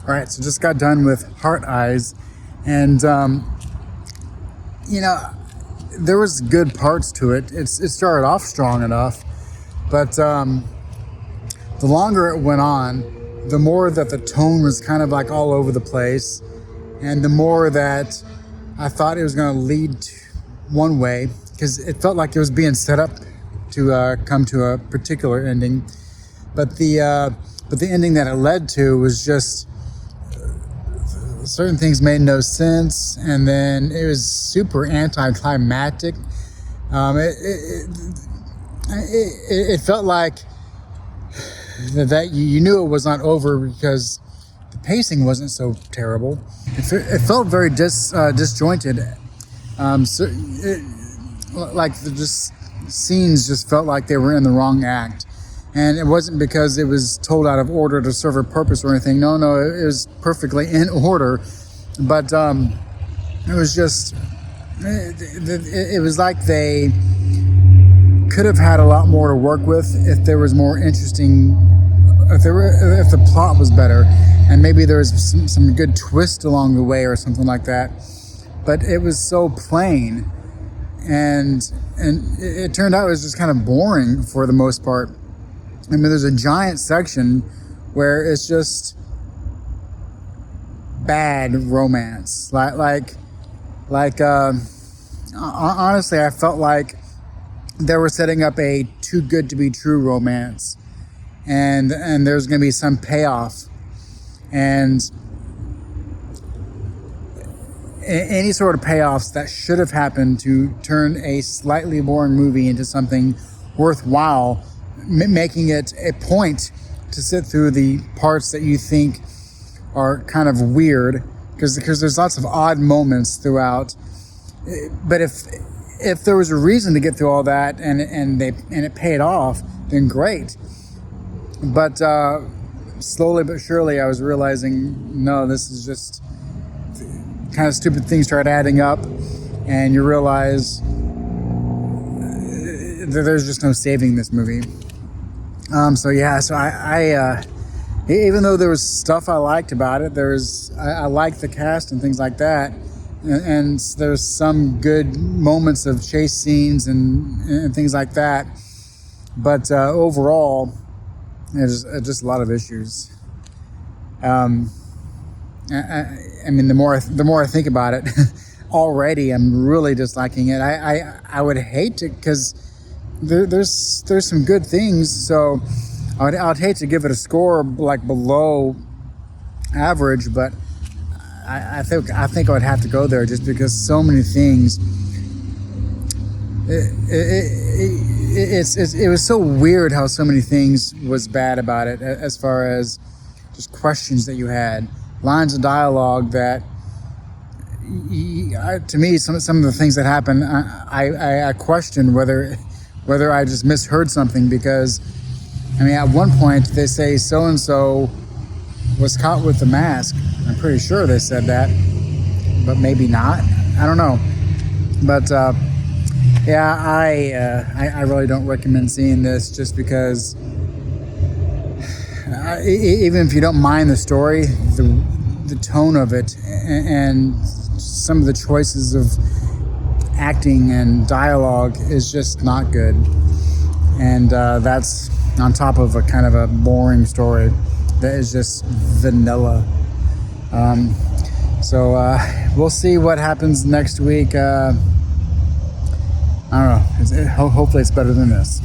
All right, so just got done with Heart Eyes, and you know, there was good parts to it. It started off strong enough, but the longer it went on, the more that the tone was kind of like all over the place, and the more that I thought it was going to lead one way, because it felt like it was being set up to come to a particular ending, but the ending that it led to was just certain things made no sense, and then it was super anticlimactic. It felt like that you knew it was not over because the pacing wasn't so terrible. It felt very disjointed. Like just scenes just felt like they were in the wrong act. And it wasn't because it was told out of order to serve a purpose or anything. No, it was perfectly in order. But it was just, it was like they could have had a lot more to work with if there was more interesting, if the plot was better, and maybe there was some good twist along the way or something like that. But it was so plain, and it turned out it was just kind of boring for the most part. I mean, there's a giant section where it's just bad romance. Honestly, I felt like they were setting up a too good to be true romance, and there's going to be some payoff, and any sort of payoffs that should have happened to turn a slightly boring movie into something worthwhile, making it a point to sit through the parts that you think are kind of weird, because there's lots of odd moments throughout. But if there was a reason to get through all that and it paid off, then great. But slowly but surely, I was realizing, no, this is just kind of stupid things start adding up, and you realize that there's just no saving this movie. So I even though there was stuff I liked about it, I liked the cast and things like that, and there's some good moments of chase scenes and things like that, but overall, there's just a lot of issues. I mean, the more I think about it, already I'm really disliking it. I would hate to, because there's some good things, so I'd hate to give it a score like below average, but I think I would have to go there just because so many things. It was so weird how so many things was bad about it, as far as just questions that you had, lines of dialogue that, to me, some of the things that happened, I questioned whether I just misheard something, because I mean, at one point they say so and so was caught with the mask. I'm pretty sure they said that, but maybe not. I don't know. But yeah, I really don't recommend seeing this, just because even if you don't mind the story, the tone of it and some of the choices of acting and dialogue is just not good, and that's on top of a kind of a boring story that is just vanilla. So we'll see what happens next week. I don't know. Hopefully it's better than this.